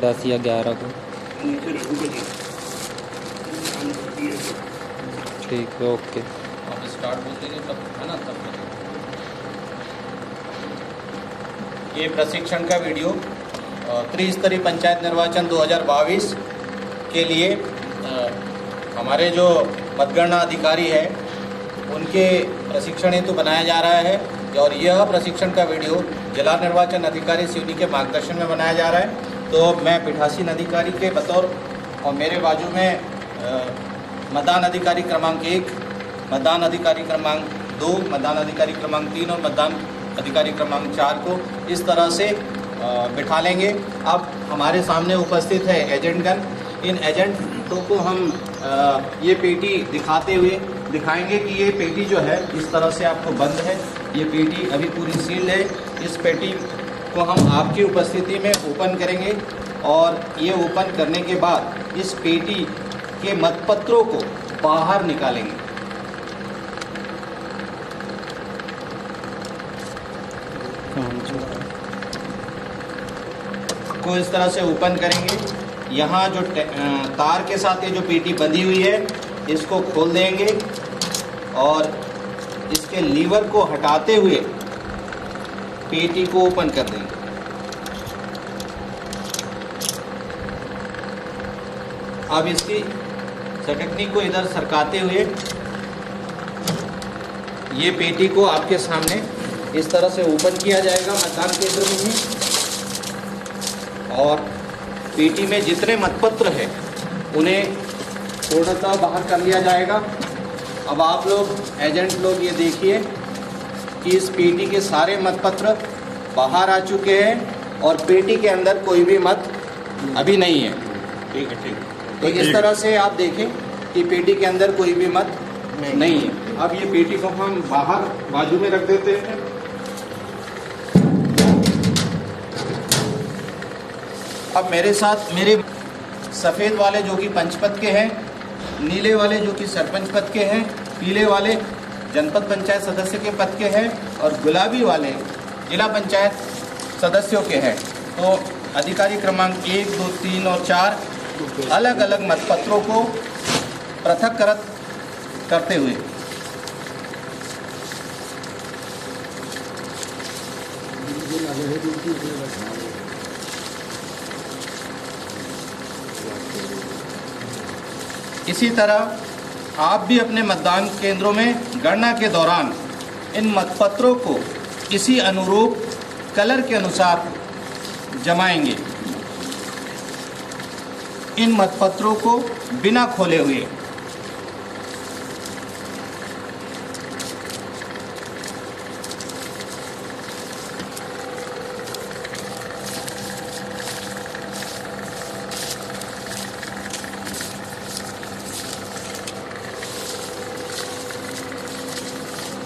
10 या 11 को। ठीक है, ओके। आप स्टार्ट बोल देंगे तब, है ना? तब ये प्रशिक्षण का वीडियो त्रिस्तरीय पंचायत निर्वाचन 2022 के लिए हमारे जो मतगणना अधिकारी है उनके प्रशिक्षण हेतु बनाया जा रहा है। और यह प्रशिक्षण का वीडियो जिला निर्वाचन अधिकारी सिवनी के मार्गदर्शन में बनाया जा रहा है। तो मैं पीठासीन अधिकारी के बतौर और मेरे बाजू में मतदान अधिकारी क्रमांक 1, मतदान अधिकारी क्रमांक 2, मतदान अधिकारी क्रमांक 3 और मतदान अधिकारी क्रमांक 4 को इस तरह से बिठा लेंगे। अब हमारे सामने उपस्थित है एजेंटगण। इन एजेंटों को हम ये पेटी दिखाते हुए दिखाएंगे कि ये पेटी जो है इस तरह से आपको बंद है। ये पेटी अभी पूरी सील्ड है। इस पेटी को हम आपकी उपस्थिति में ओपन करेंगे और ये ओपन करने के बाद इस पेटी के मतपत्रों को बाहर निकालेंगे। को इस तरह से ओपन करेंगे। यहाँ जो तार के साथ ये जो पेटी बंधी हुई है इसको खोल देंगे और इसके लीवर को हटाते हुए पेटी को ओपन कर देंगे। अब इसकी सटकनी को इधर सरकाते हुए ये पेटी को आपके सामने इस तरह से ओपन किया जाएगा मतदान केंद्र में ही। और पेटी में जितने मतपत्र हैं उन्हें पूर्णतः बाहर कर लिया जाएगा। अब आप लोग एजेंट लोग ये देखिए कि इस पेटी के सारे मतपत्र बाहर आ चुके हैं और पेटी के अंदर कोई भी मत अभी नहीं है। ठीक है, ठीक। तो इस तरह से आप देखें कि पेटी के अंदर कोई भी मत नहीं है। अब ये पेटी को हम बाहर बाजू में रख देते हैं। अब मेरे साथ मेरे सफ़ेद वाले जो कि पंच पद के हैं, नीले वाले जो कि सरपंच पद के हैं, पीले वाले जनपद पंचायत सदस्य के पद के हैं और गुलाबी वाले जिला पंचायत सदस्यों के हैं। तो अधिकारी क्रमांक 1, 2, 3 और 4 अलग अलग मतपत्रों को पृथक करते हुए इसी तरह आप भी अपने मतदान केंद्रों में गणना के दौरान इन मतपत्रों को इसी अनुरूप कलर के अनुसार जमाएंगे। इन मतपत्रों को बिना खोले हुए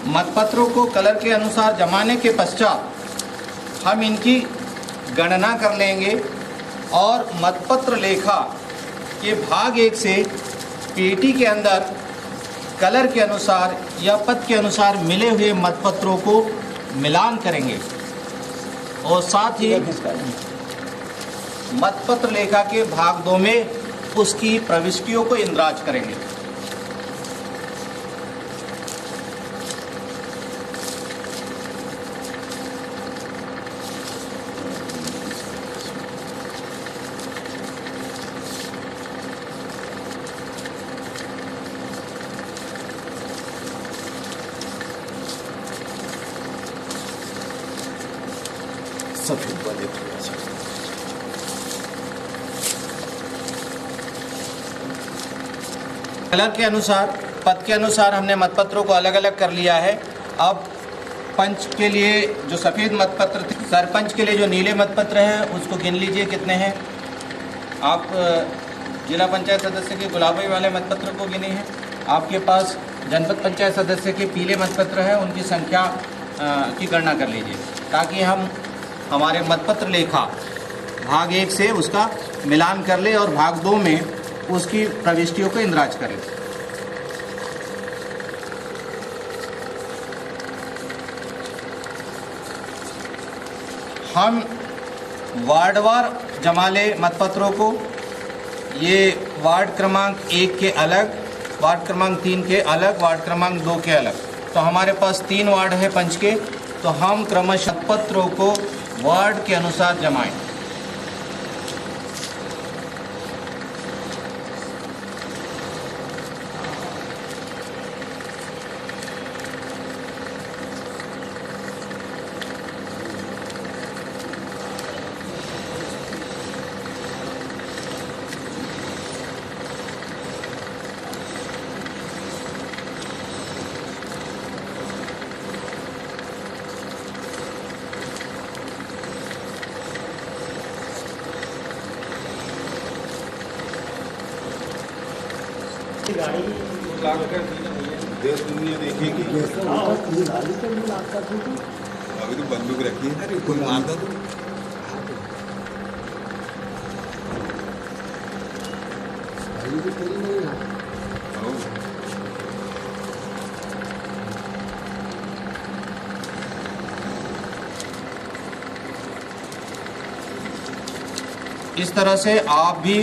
मतपत्रों को कलर के अनुसार जमाने के पश्चात हम इनकी गणना कर लेंगे और मतपत्र लेखा के भाग 1 से पेटी के अंदर कलर के अनुसार या पद के अनुसार मिले हुए मतपत्रों को मिलान करेंगे और साथ ही मतपत्र लेखा के भाग 2 में उसकी प्रविष्टियों को इंद्राज करेंगे। कलर के अनुसार, पद के अनुसार हमने मतपत्रों को अलग अलग कर लिया है। अब पंच के लिए जो सफ़ेद मतपत्र थे, सरपंच के लिए जो नीले मतपत्र हैं उसको गिन लीजिए कितने हैं। आप जिला पंचायत सदस्य के गुलाबी वाले मतपत्र को गिने हैं। आपके पास जनपद पंचायत सदस्य के पीले मतपत्र हैं, उनकी संख्या की गणना कर लीजिए ताकि हम हमारे मतपत्र लेखा भाग 1 से उसका मिलान कर ले और भाग 2 में उसकी प्रविष्टियों को इंद्राज करें। हम वार्डवार जमा ले मतपत्रों को। ये वार्ड क्रमांक 1 के अलग, वार्ड क्रमांक 3 के अलग, वार्ड क्रमांक 2 के अलग। तो हमारे पास 3 वार्ड है पंच के, तो हम क्रमशः मतपत्रों को वार्ड के अनुसार जमाएं। देश दुनिया देखेगी। अभी तो बंदूक रखी है, अरे कोई मारता तो इस तरह से आप भी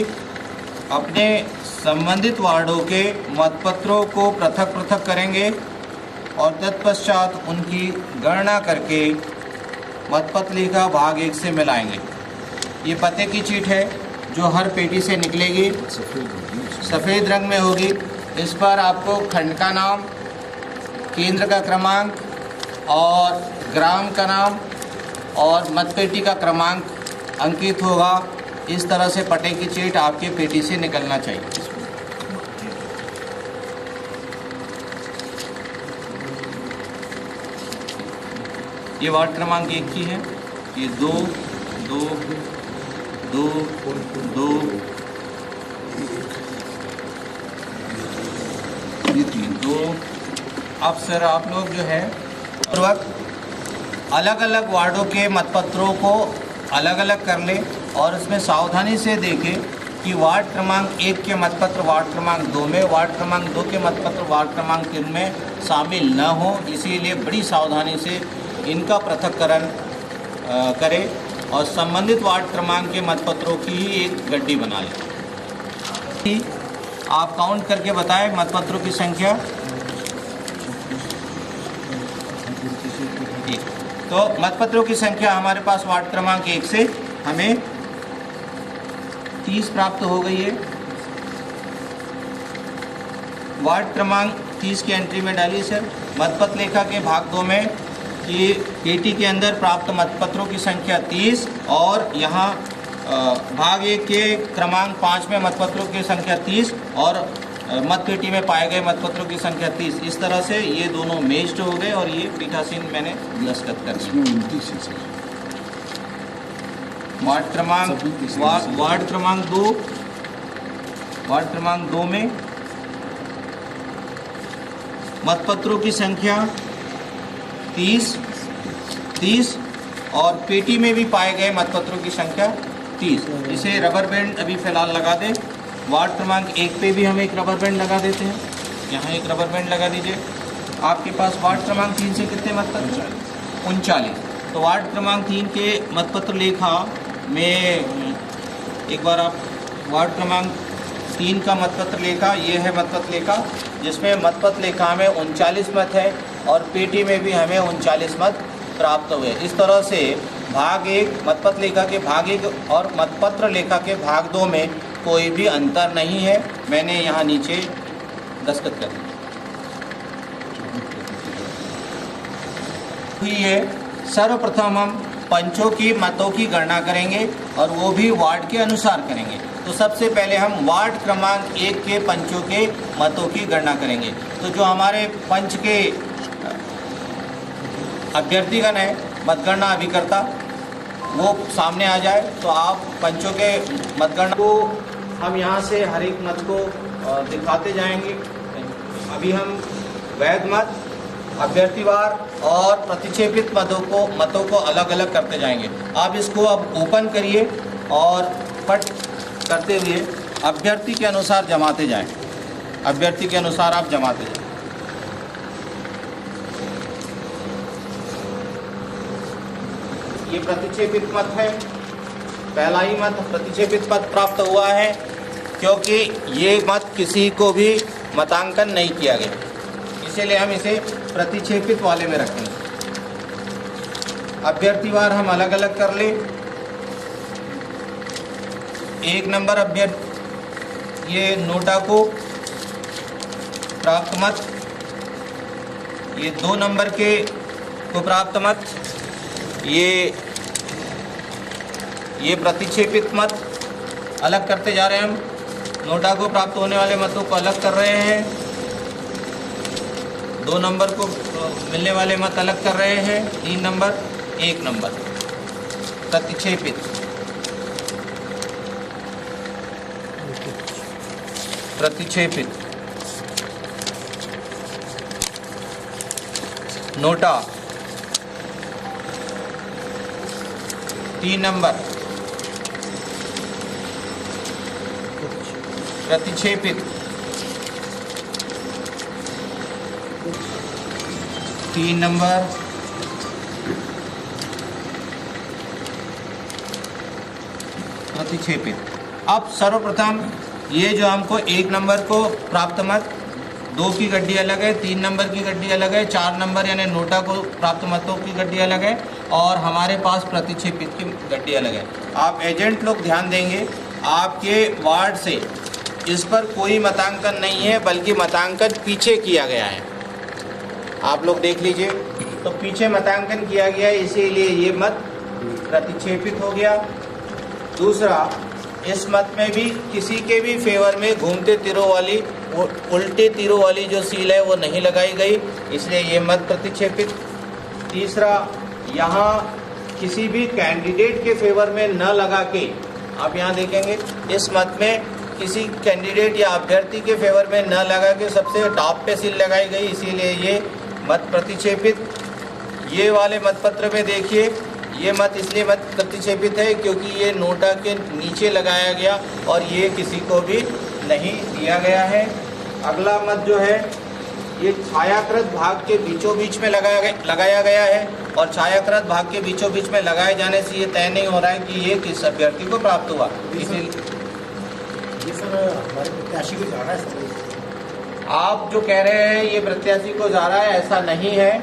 अपने संबंधित वार्डों के मतपत्रों को पृथक पृथक करेंगे और तत्पश्चात उनकी गणना करके मतपत्र लेखा भाग 1 से मिलाएंगे। ये पते की चीट है जो हर पेटी से निकलेगी, सफ़ेद रंग में होगी। इस पर आपको खंड का नाम, केंद्र का क्रमांक और ग्राम का नाम और मतपेटी का क्रमांक अंकित होगा। इस तरह से पते की चीट आपके पेटी से निकलना चाहिए। ये वार्ड क्रमांक 1 की है, ये 2 2 2 2 2। अब सर आप लोग जो है अलग अलग वार्डों के मतपत्रों को अलग अलग कर ले और उसमें सावधानी से देखें कि वार्ड क्रमांक 1 के मतपत्र वार्ड क्रमांक 2 में, वार्ड क्रमांक 2 के मतपत्र वार्ड क्रमांक 3 में शामिल न हो। इसीलिए बड़ी सावधानी से इनका पृथक्करण करें और संबंधित वार्ड क्रमांक के मतपत्रों की ही एक गड्डी बना लें। आप काउंट करके बताएं मतपत्रों की संख्या। तो मतपत्रों की संख्या हमारे पास वार्ड क्रमांक 1 से हमें 30 प्राप्त हो गई है। वार्ड क्रमांक 30 की एंट्री में डालिए सर। मतपत्र लेखा के भाग 2 में कि पेटी के अंदर प्राप्त मतपत्रों की संख्या 30 और यहाँ भाग 1 के क्रमांक 5 में मतपत्रों की संख्या 30 और मतपेटी में पाए गए मतपत्रों की संख्या 30। इस तरह से ये दोनों मेज्ड हो गए और ये पीठासीन मैंने दस्तखत कर दिया। वार्ड क्रमांक 2 में मतपत्रों की संख्या 30 और पेटी में भी पाए गए मतपत्रों की संख्या 30। इसे रबर बैंड अभी फ़िलहाल लगा दें। वार्ड क्रमांक 1 पे भी हम एक रबर बैंड लगा देते हैं। यहाँ एक रबर बैंड लगा दीजिए। आपके पास वार्ड क्रमांक 3 से कितने मतपत्र? 39। तो वार्ड क्रमांक 3 के मतपत्र लेखा में एक बार आप वार्ड क्रमांक 3 का मतपत्र लेखा, ये है मतपत्र लेखा जिसमें मतपत्र लेखा में 39 मत है और पेटी में भी हमें 39 मत प्राप्त हुए। इस तरह से भाग 1 मतपत्र लेखा के भाग 1 और मतपत्र लेखा के भाग 2 में कोई भी अंतर नहीं है। मैंने यहाँ नीचे दस्तखत कर दी हुई है। सर्वप्रथम हम पंचों की मतों की गणना करेंगे और वो भी वार्ड के अनुसार करेंगे। तो सबसे पहले हम वार्ड क्रमांक 1 के पंचों के मतों की गणना करेंगे। तो जो हमारे पंच के अभ्यर्थीगण है, मतगणना अभिकर्ता, वो सामने आ जाए। तो आप पंचों के मतगणना को हम यहाँ से हर एक मत को दिखाते जाएंगे। अभी हम वैध मत, अभ्यर्थीवार और प्रतिक्षेपित मतों को अलग अलग करते जाएंगे। आप इसको अब ओपन करिए और पट करते हुए अभ्यर्थी के अनुसार जमाते जाएं। अभ्यर्थी के अनुसार आप जमाते जाएं। ये प्रतिक्षेपित मत है पहला ही मत प्रतिक्षेपित मत प्राप्त हुआ है, क्योंकि ये मत किसी को भी मतांकन नहीं किया गया, इसीलिए हम इसे प्रतिक्षेपित वाले में रखेंगे। अभ्यर्थीवार हम अलग अलग कर ले। 1 नंबर अभ्यर्थी ये नोटा को प्राप्त मत, ये 2 नंबर के को प्राप्त मत, ये प्रतिक्षेपित मत अलग करते जा रहे हैं हम। नोटा को प्राप्त होने वाले मतों को अलग कर रहे हैं, 2 नंबर को मिलने वाले मत अलग कर रहे हैं, 3 नंबर 1 नंबर प्रतिक्षेपित। नोटा 3 नंबर प्रतिक्षेपित, 3 नंबर प्रतिक्षेपित। अब सर्वप्रथम ये जो हमको 1 नंबर को प्राप्त मत, 2 की गड्डी अलग है, 3 नंबर की गड्डी अलग है, 4 नंबर यानी नोटा को प्राप्त मतों की गड्डी अलग है, और हमारे पास प्रतिक्षेपित की गड्डी अलग है। आप एजेंट लोग ध्यान देंगे, आपके वार्ड से इस पर कोई मतांकन नहीं है, बल्कि मतांकन पीछे किया गया है। आप लोग देख लीजिए, तो पीछे मतांकन किया गया है, इसीलिए ये मत प्रतिक्षेपित हो गया। दूसरा, इस मत में भी किसी के भी फेवर में घूमते तीरों वाली, उल्टे तीरों वाली जो सील है वो नहीं लगाई गई, इसलिए ये मत प्रतिक्षेपित। तीसरा, यहाँ किसी भी कैंडिडेट के फेवर में न लगा के, आप यहाँ देखेंगे इस मत में किसी कैंडिडेट या अभ्यर्थी के फेवर में न लगा के सबसे टॉप पे सील लगाई गई, इसीलिए ये मत प्रतिक्षेपित। ये वाले मतपत्र में देखिए, ये मत इसलिए मत प्रतिक्षेपित है क्योंकि ये नोटा के नीचे लगाया गया और ये किसी को भी नहीं दिया गया है। अगला मत जो है ये छायाकृत भाग के बीचों बीच में लगाया गया है, और छायाकृत भाग के बीचों बीच में लगाए जाने से ये तय नहीं हो रहा है कि ये किस अभ्यर्थी को प्राप्त हुआ। इसलिए ये सर हमारे प्रत्याशी को जा रहा है सर। आप जो कह रहे हैं ये प्रत्याशी को जा रहा है, ऐसा नहीं है।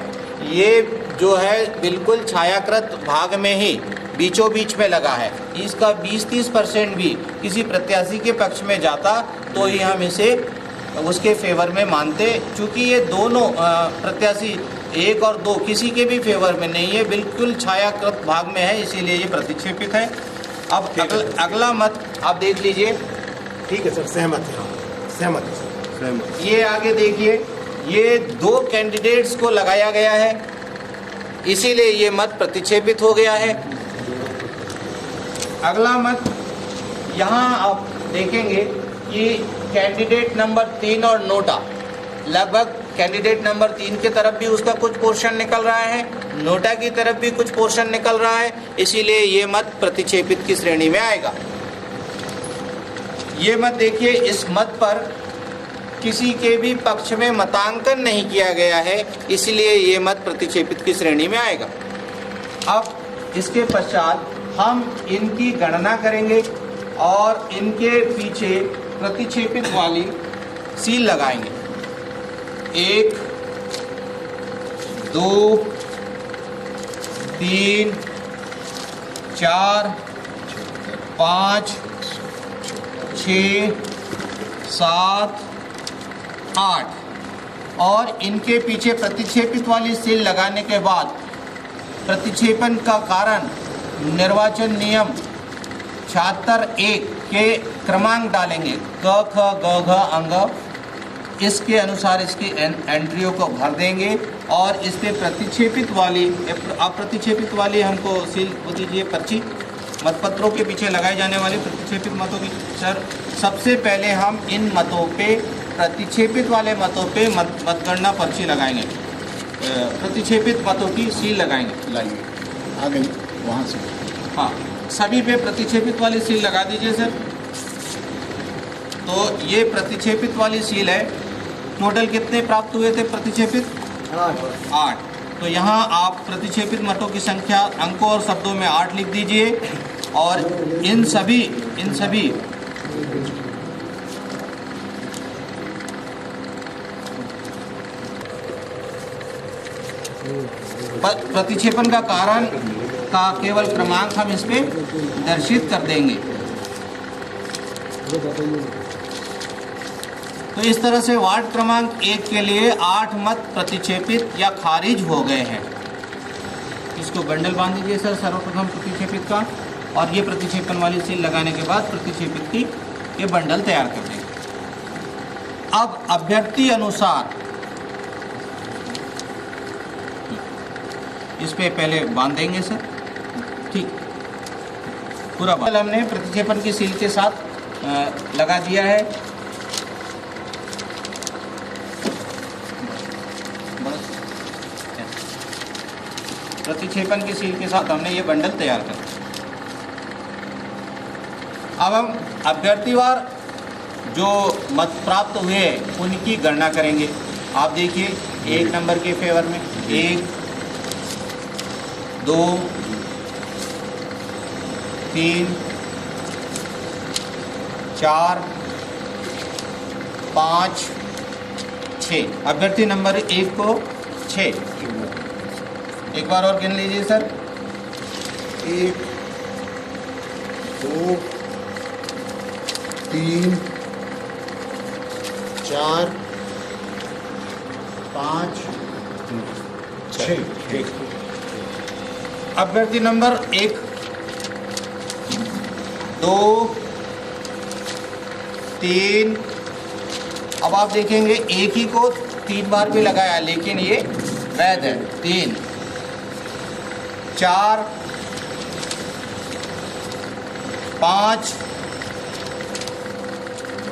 ये जो है बिल्कुल छायाकृत भाग में ही बीचों बीच में लगा है। इसका 20-30% भी किसी प्रत्याशी के पक्ष में जाता तो ही हम इसे उसके फेवर में मानते। चूँकि ये दोनों प्रत्याशी 1 और 2 किसी के भी फेवर में नहीं है, बिल्कुल छायाकृत भाग में है, इसीलिए ये प्रतिक्षेपित है। अब अगला मत आप देख लीजिए। ठीक है सर, सहमत है, सहमत है सर, सहमत। ये आगे देखिए, ये 2 कैंडिडेट्स को लगाया गया है, इसीलिए ये मत प्रतिक्षेपित हो गया है। अगला मत यहाँ आप देखेंगे कि कैंडिडेट नंबर 3 और नोटा, लगभग कैंडिडेट नंबर 3 की तरफ भी उसका कुछ पोर्शन निकल रहा है, नोटा की तरफ भी कुछ पोर्शन निकल रहा है, इसीलिए ये मत प्रतिक्षेपित की श्रेणी में आएगा। ये मत देखिए, इस मत पर किसी के भी पक्ष में मतांकन नहीं किया गया है, इसलिए ये मत प्रतिक्षेपित की श्रेणी में आएगा। अब इसके पश्चात हम इनकी गणना करेंगे और इनके पीछे प्रतिक्षेपित वाली सील लगाएंगे। 1, 2, 3, 4, 5, 6, 7, 8 और इनके पीछे प्रतिक्षेपित वाली सील लगाने के बाद प्रतिक्षेपण का कारण निर्वाचन नियम 76(1) के क्रमांक डालेंगे, क ख ग घ अंग, इसके अनुसार इसकी एंट्रियों को भर देंगे और इस पे प्रतिक्षेपित वाली, अप्रतिक्षेपित वाली हमको सील वो दीजिए पर्ची, मतपत्रों के पीछे लगाए जाने वाले प्रतिक्षेपित मतों की। सर, सबसे पहले हम इन मतों पे, प्रतिक्षेपित वाले मतों पे मतगणना पर्ची लगाएंगे, प्रतिक्षेपित मतों की सील लगाएंगे। लाइए आ गई वहाँ से। हाँ, सभी पे प्रतिक्षेपित वाली सील लगा दीजिए सर। तो ये प्रतिक्षेपित वाली सील है। टोटल कितने प्राप्त हुए थे प्रतिक्षेपित? 8। तो यहाँ आप प्रतिक्षेपित मतों की संख्या अंकों और शब्दों में 8 लिख दीजिए और इन सभी प्रतिक्षेपण का कारण का केवल क्रमांक हम इस पे दर्शित कर देंगे। तो इस तरह से वार्ड क्रमांक 1 के लिए 8 मत प्रतिक्षेपित या खारिज हो गए हैं। इसको बंडल बांध दीजिए सर सर्वप्रथम प्रतिक्षेपित का, और ये प्रतिक्षेपण वाली सील लगाने के बाद प्रतिक्षेपित की ये बंडल तैयार कर देंगे। अब अभ्यर्थी अनुसार इस पे पहले बांध देंगे सर, ठीक पूरा बांध हमने प्रतिक्षेपण की सील के साथ लगा दिया है। प्रतिक्षेपण की सील के साथ हमने ये बंडल तैयार कर दिया। अब हम अभ्यर्थीवार जो मत प्राप्त हुए हैं उनकी गणना करेंगे। आप देखिए 1 नंबर के फेवर में 1 2 3 4 5 6। अभ्यर्थी नंबर 1 को 6। एक बार और गिन लीजिए सर। 1 2 3 4 5 6। अभ्यर्थी नंबर 1 2 3। अब आप देखेंगे एक ही को 3 बार भी लगाया, लेकिन ये वैध है। 3 4 5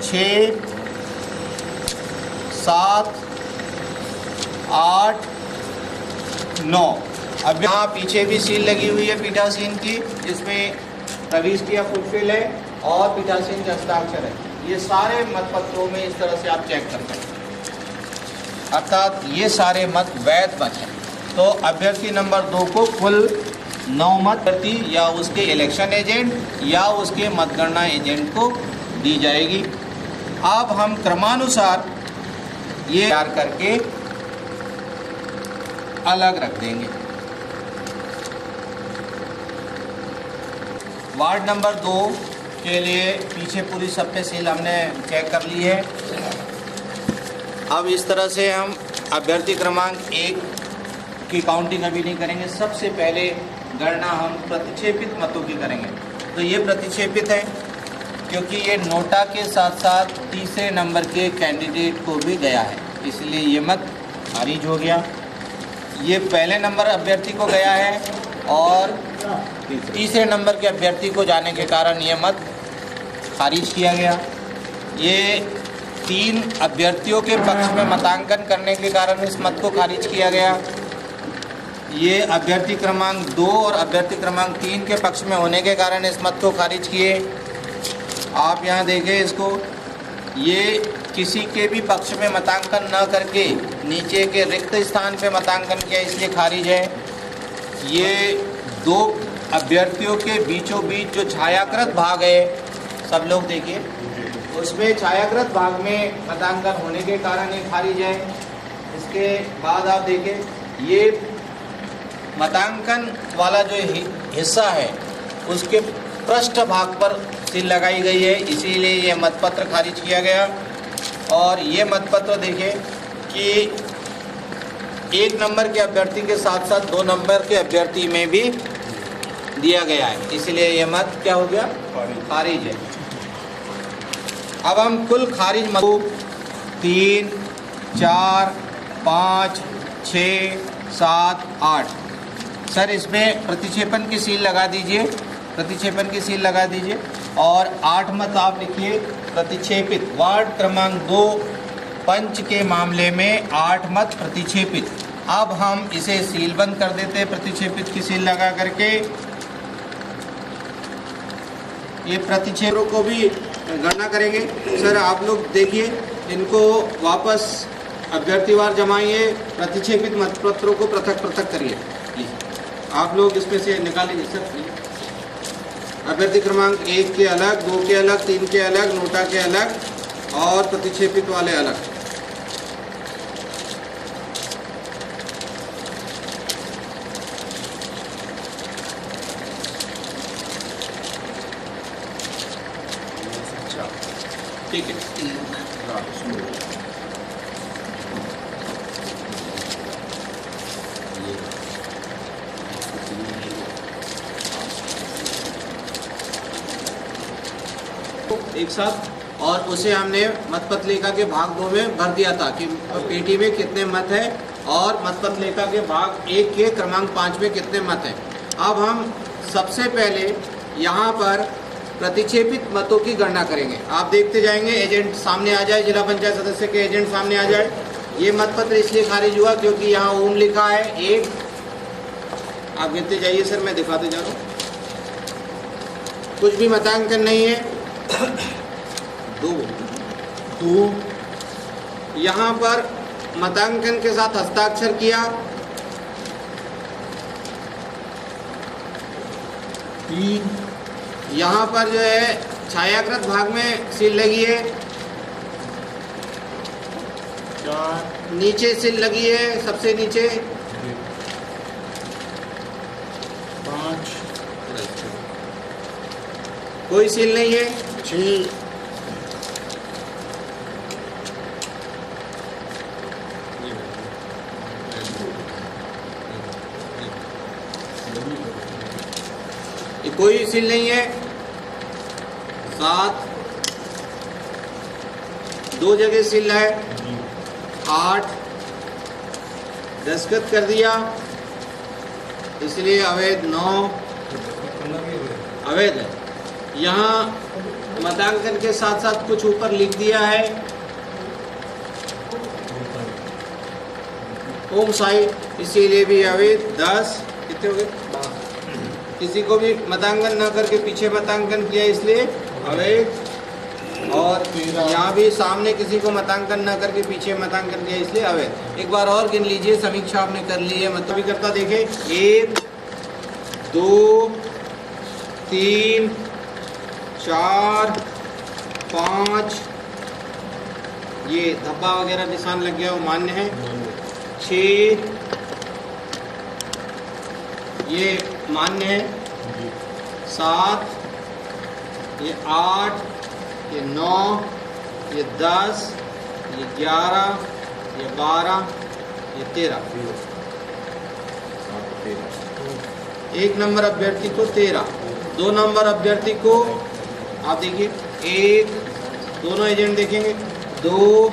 6 7 8 9। अब यहाँ पीछे भी सील लगी हुई है पीठासीन की, जिसमें प्रविष्टि या फुलफिल है और पीठासीन के हस्ताक्षर है। ये सारे मतपत्रों में इस तरह से आप चेक कर सकते हैं, अर्थात ये सारे मत वैध मत हैं। तो अभ्यर्थी नंबर 2 को कुल 9 मत प्रति या उसके इलेक्शन एजेंट या उसके मतगणना एजेंट को दी जाएगी। अब हम क्रमानुसार ये तैयार करके अलग रख देंगे। वार्ड नंबर 2 के लिए पीछे पूरी सब पे सील हमने चेक कर ली है। अब इस तरह से हम अभ्यर्थी क्रमांक 1 की काउंटिंग अभी नहीं करेंगे। सबसे पहले गणना हम प्रतिक्षेपित मतों की करेंगे। तो ये प्रतिक्षेपित है क्योंकि ये नोटा के साथ साथ तीसरे नंबर के कैंडिडेट को भी गया है, इसलिए ये मत खारिज हो गया। ये पहले नंबर अभ्यर्थी को गया है और तीसरे नंबर के अभ्यर्थी को जाने के कारण ये मत खारिज किया गया। ये 3 अभ्यर्थियों के पक्ष में मतांकन करने के कारण इस मत को खारिज किया गया। ये अभ्यर्थी क्रमांक 2 और अभ्यर्थी क्रमांक 3 के पक्ष में होने के कारण इस मत को खारिज किए। आप यहाँ देखें इसको, ये किसी के भी पक्ष में मतांकन न करके नीचे के रिक्त स्थान पे मतांकन किया, इसलिए खारिज है। ये 2 अभ्यर्थियों के बीचों बीच जो छायाकृत भाग है, सब लोग देखिए, उसमें छायाकृत भाग में मतांकन होने के कारण ये खारिज है। इसके बाद आप देखें ये मतांकन वाला जो हिस्सा है उसके पृष्ठ भाग पर सील लगाई गई है, इसीलिए ये मतपत्र खारिज किया गया। और ये मतपत्र देखिए कि 1 नंबर के अभ्यर्थी के साथ साथ 2 नंबर के अभ्यर्थी में भी दिया गया है, इसलिए ये मत क्या हो गया, खारिज है। अब हम कुल खारिज मतों 3 4 5 6 7 8। सर इसमें प्रतिक्षेपण की सील लगा दीजिए, प्रतिक्षेपण की सील लगा दीजिए। और 8 मत आप लिखिए प्रतिक्षेपित। वार्ड क्रमांक 2 पंच के मामले में 8 मत प्रतिक्षेपित। अब हम इसे सीलबंद कर देते हैं प्रतिक्षेपित की सील लगा करके। ये प्रतिक्षेपों को भी गणना करेंगे। सर आप लोग देखिए, इनको वापस अभ्यर्थीवार जमाइए, प्रतिक्षेपित मतपत्रों को पृथक पृथक करिए। आप लोग इसमें से निकाल लीजिए सर। अभ्यर्थी क्रमांक 1 के अलग, 2 के अलग, 3 के अलग, नोटा के अलग और प्रतिक्षेपित वाले अलग। ठीक है। एक साथ, और उसे हमने मतपत्र लेखा के भाग 2 में भर दिया था कि पेटी में कितने मत है और मतपत्र लेखा के भाग 1 के क्रमांक 5 में कितने मत हैं। अब हम सबसे पहले यहाँ पर प्रतिक्षेपित मतों की गणना करेंगे। आप देखते जाएंगे, एजेंट सामने आ जाए, जिला पंचायत सदस्य के एजेंट सामने आ जाए। ये मतपत्र इसलिए खारिज हुआ क्योंकि यहाँ ओम लिखा है 1। आप गिनते जाइए सर, मैं दिखाते जा रहा हूँ। कुछ भी मतांकन नहीं है। 2 यहाँ पर मतांकन के साथ हस्ताक्षर किया। 3 यहाँ पर जो है छायाकृत भाग में सील लगी है। 4 नीचे सील लगी है, सबसे नीचे। 5 कोई सील नहीं है। 6 कोई सील नहीं है। 7 2 जगह सील है। 8 दस्तखत कर दिया इसलिए अवैध। 9 अवैध है। यहाँ मतांकन के साथ साथ कुछ ऊपर लिख दिया है ओम साई, इसीलिए भी अवैध। 10 कितने हो गए? किसी को भी मतांकन न करके पीछे मतांकन किया इसलिए अवैध। और यहाँ भी सामने किसी को मतांकन न करके पीछे मतांकन किया इसलिए अवैध। एक बार और गिन लीजिए, समीक्षा आपने कर ली है। मतलब भी करता देखे 1 2 3 4 5, ये धब्बा वगैरह निशान लग गया वो मान्य है। 6 ये मान्य है। 7 ये 8 ये 9 ये 10 ये 11 ये 12 ये 13। 1 नंबर अभ्यर्थी को 13। 2 नंबर अभ्यर्थी को आप देखिए 1, दोनों एजेंट देखेंगे 2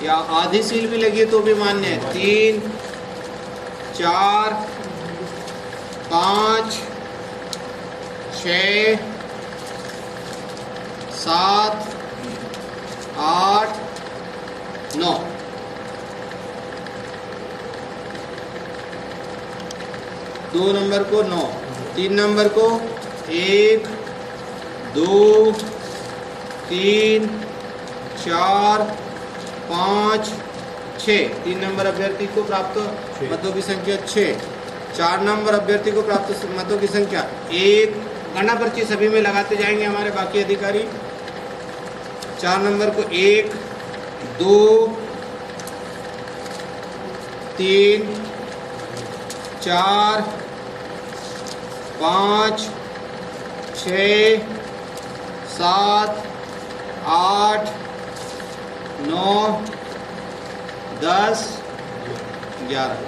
या आधी सील भी लगी तो भी मान्य है। 3 4 5 6 7 8 9। 2 नंबर को 9। 3 नंबर को 1 2 3 4 5 6। 3 नंबर अभ्यर्थी को प्राप्त मतों की संख्या 6। 4 नंबर अभ्यर्थी को प्राप्त मतों की संख्या 1। गणना पर्ची सभी में लगाते जाएंगे हमारे बाकी अधिकारी। 4 नंबर को 1 2 3 4 5 6 7 8 9 10 11।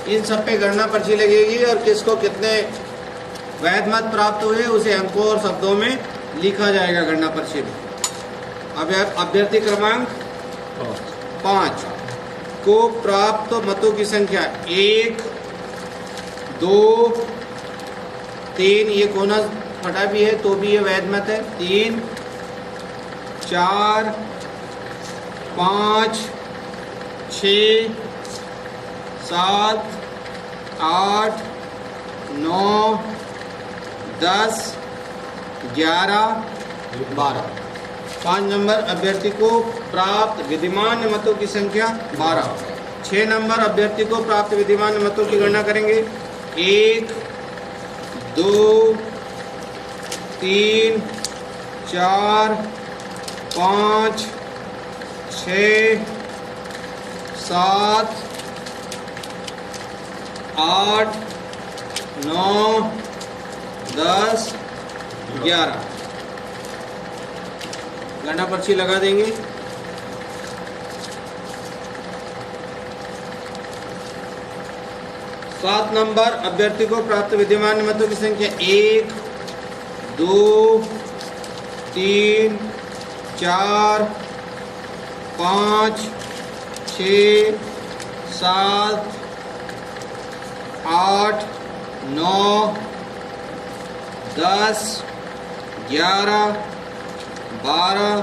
इन सब पे गणना पर्ची लगेगी और किसको कितने वैध मत प्राप्त हुए उसे अंकों और शब्दों में लिखा जाएगा गणना पर्ची में। अब अभ्यर्थी क्रमांक 5 को प्राप्त मतों की संख्या 1 2 3, ये कोना फटा भी है तो भी ये वैध मत है। 3 4 5 6 7 8 9 10 11 12। 5 नंबर अभ्यर्थी को प्राप्त विद्यमान मतों की संख्या 12। 6 नंबर अभ्यर्थी को प्राप्त विद्यमान मतों की गणना करेंगे। 1 2 3 4 5 6 7 8 9 10 11 गणना पर्ची लगा देंगे। सात नंबर अभ्यर्थी को प्राप्त विद्यमान मतों की संख्या 1 2 3 4 5 6 7 8 9 10 11 12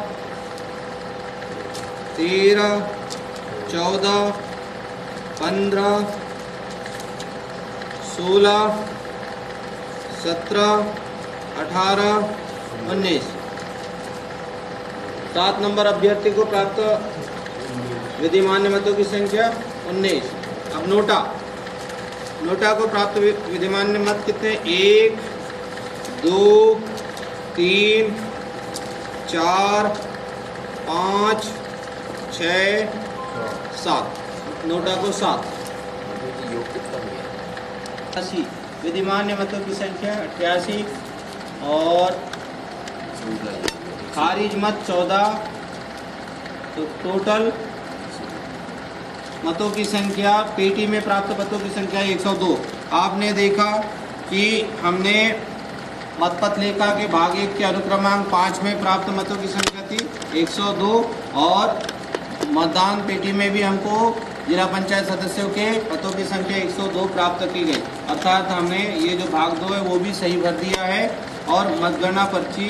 13 14 15 16 17 18 19 7 नंबर अभ्यर्थी को प्राप्त विद्यमान मतों की संख्या 19। अब नोटा को प्राप्त विद्यमान मत कितने? 1 2 3 4 5 6 7 नोटा को 7। विद्यमान मतों की संख्या 88 और खारिज मत 14। तो टोटल मतों की संख्या पेटी में प्राप्त मतों की संख्या 102। आपने देखा कि हमने मतपत्र लेखा के भाग 1 के अनुक्रमांक 5 में प्राप्त मतों की संख्या थी 102 और मतदान पेटी में भी हमको जिला पंचायत सदस्यों के मतों की संख्या 102 प्राप्त की गई। अर्थात हमने ये जो भाग 2 है वो भी सही भर दिया है और मतगणना पर्ची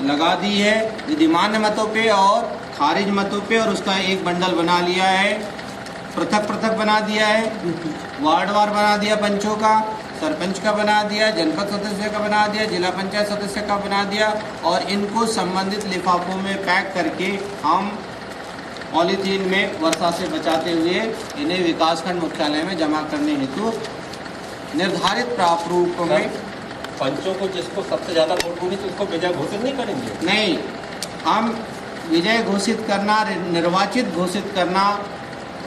लगा दी है विद्यमान मतों पे और खारिज मतों पे, और उसका एक बंडल बना लिया है। पृथक पृथक बना दिया है, वार्डवार बना दिया, पंचों का, सरपंच का बना दिया, जनपद सदस्य का बना दिया, जिला पंचायत सदस्य का बना दिया, और इनको संबंधित लिफाफों में पैक करके हम पॉलीथीन में वर्षा से बचाते हुए इन्हें विकासखंड मुख्यालय में जमा करने हेतु निर्धारित प्रारूप में। पंचों को जिसको सबसे ज्यादा वोट होंगे तो उसको विजय घोषित नहीं करेंगे? नहीं, हम विजय घोषित करना, निर्वाचित घोषित करना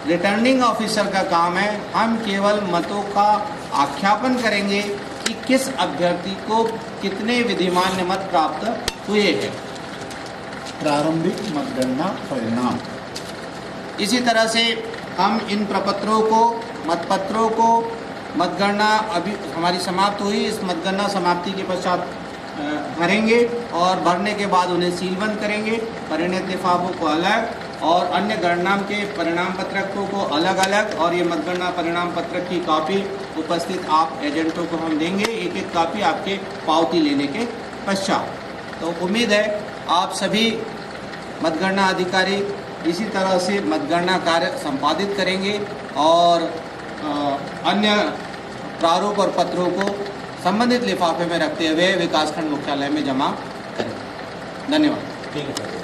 रिटर्निंग ऑफिसर का काम है। हम केवल मतों का आख्यापन करेंगे कि किस अभ्यर्थी को कितने विधिमान्य मत प्राप्त हुए हैं। प्रारंभिक मतगणना परिणाम। इसी तरह से हम इन प्रपत्रों को, मतपत्रों को, मतगणना अभी हमारी समाप्त हुई, इस मतगणना समाप्ति के पश्चात भरेंगे और भरने के बाद उन्हें सीलबंद करेंगे। परिणत लिफाफों को अलग और अन्य गणना के परिणाम पत्रकों को अलग अलग, और ये मतगणना परिणाम पत्रक की कॉपी उपस्थित आप एजेंटों को हम देंगे, एक एक कॉपी आपके पावती लेने के पश्चात। तो उम्मीद है आप सभी मतगणना अधिकारी इसी तरह से मतगणना कार्य संपादित करेंगे और अन्य प्रारूप और पत्रों को संबंधित लिफाफे में रखते हुए विकासखंड मुख्यालय में जमा करेंगे। धन्यवाद। ठीक है सर।